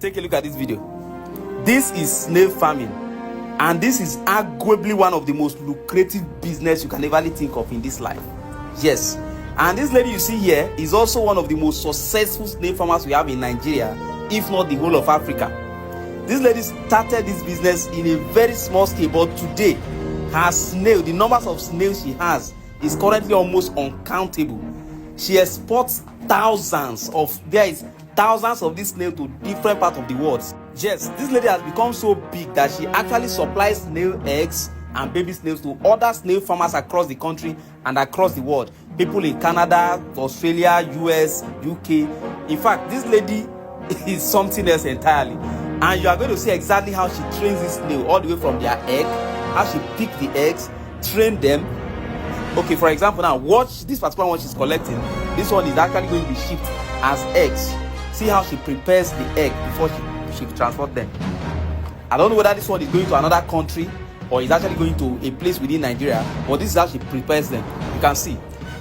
Take a look at this video. This is snail farming, and this is arguably one of the most lucrative business you can ever think of in this life. Yes, and this lady you see here is also one of the most successful snail farmers we have in Nigeria, if not the whole of Africa. This lady started this business in a very small scale, but today her snail, the numbers of snails she has is currently almost uncountable. She exports thousands of these snails to different parts of the world. Yes, this lady has become so big that she actually supplies snail eggs and baby snails to other snail farmers across the country and across the world. People in Canada, Australia, US, UK. In fact, this lady is something else entirely. And you are going to see exactly how she trains this snail all the way from their egg, how she picks the eggs, train them. Okay, for example, now watch this particular one she's collecting. This one is actually going to be shipped as eggs. See how she prepares the egg before she transports them. I don't know whether this one is going to another country or is actually going to a place within Nigeria, but this is how she prepares them. You can see.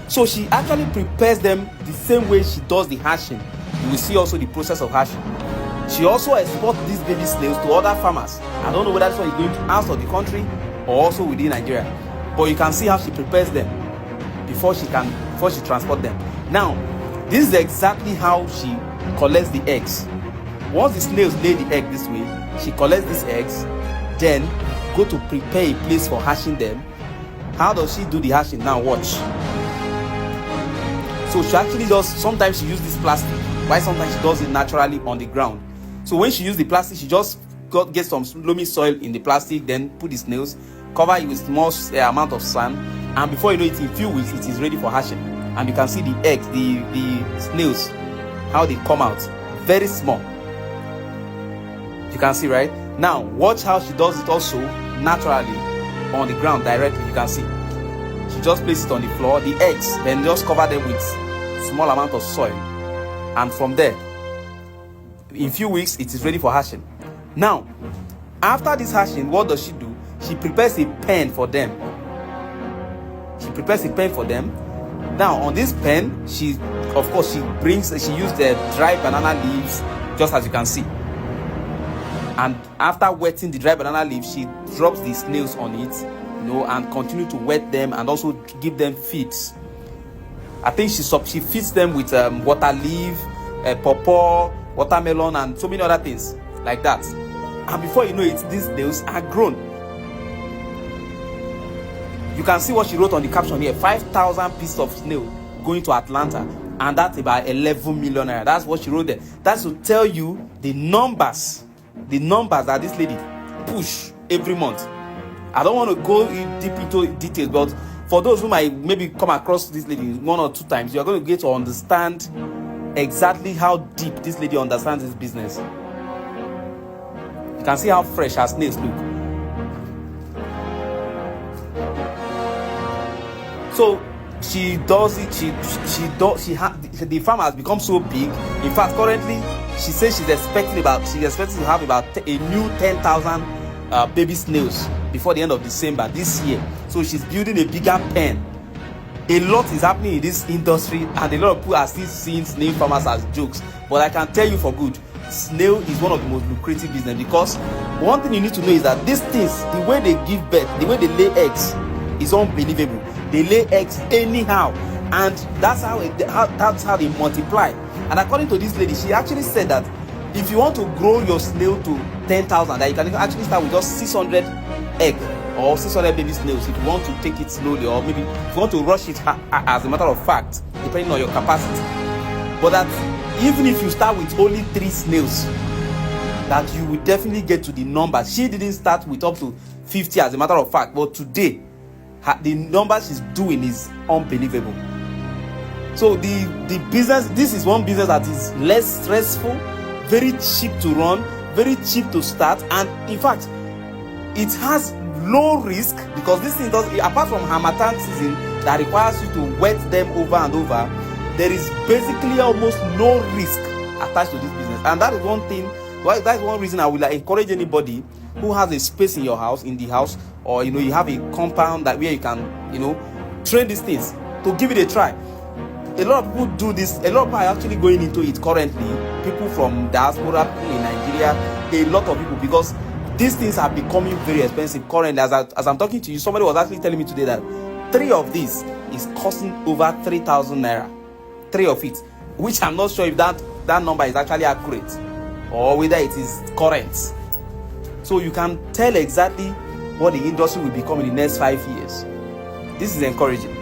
So she actually prepares them the same way she does the hatching. You will see also the process of hatching. She also exports these baby snails to other farmers. I don't know whether this one is going to outside the country or also within Nigeria, but you can see how she prepares them before she transports them. Now, this is exactly how she collects the eggs. Once the snails lay the egg this way, she collects these eggs, then go to prepare a place for hatching them. How does she do the hatching? Now watch. So she actually does, sometimes she uses this plastic, while sometimes she does it naturally on the ground. So when she uses the plastic, she just get some loamy soil in the plastic, then put the snails, cover it with small amount of sand, and before you know it, in a few weeks it is ready for hatching. And you can see the eggs, the snails, how they come out, very small. You can see, right? Now watch how she does it also naturally on the ground directly. You can see she just places it on the floor, the eggs, then just cover them with small amount of soil, and from there in a few weeks it is ready for hatching. Now after this hatching, what does she do? She prepares a pen for them. Now on this pen, she uses the dry banana leaves, just as you can see. And after wetting the dry banana leaves, she drops the snails on it, and continue to wet them and also give them feeds. I think she feeds them with water leaf, pawpaw, watermelon, and so many other things like that. And before you know it, these snails are grown. You can see what she wrote on the caption here: 5,000 pieces of snail going to Atlanta, and that's about 11 million naira. That's what she wrote there. That's to tell you the numbers that this lady push every month. I don't want to go deep into details, but for those who might maybe come across this lady one or two times, you're going to get to understand exactly how deep this lady understands this business. You can see how fresh her snails look. So she does it. The farm has become so big. In fact, currently she says she's expecting to have about a new 10,000 baby snails before the end of December this year. So she's building a bigger pen. A lot is happening in this industry, and a lot of people are still seeing snail farmers as jokes. But I can tell you for good, snail is one of the most lucrative business, because one thing you need to know is that these things, the way they give birth, the way they lay eggs, is unbelievable. They lay eggs anyhow, and that's how they multiply. And according to this lady, she actually said that if you want to grow your snail to 10,000, that you can actually start with just 600 eggs or 600 baby snails if you want to take it slowly, or maybe if you want to rush it as a matter of fact, depending on your capacity. But that even if you start with only 3 snails, that you will definitely get to the number. She didn't start with up to 50 as a matter of fact, but today the numbers she's doing is unbelievable. So the business, this is one business that is less stressful, very cheap to run, very cheap to start, and in fact it has low risk, because this thing does, apart from Harmattan season that requires you to wet them over and over, there is basically almost no risk attached to this business. And that is one thing, that's one reason I will encourage anybody who has a space in your house, in the house, or you have a compound that where you can train these things, to give it a try. a lot of people do this. A lot of people are actually going into it currently. People from diaspora, people in Nigeria, a lot of people, because these things are becoming very expensive currently. As I'm talking to you, somebody was actually telling me today that 3 of these is costing over 3,000 naira. 3 of it, which I'm not sure if that number is actually accurate or whether it is current. So you can tell exactly what the industry will become in the next 5 years. This is encouraging.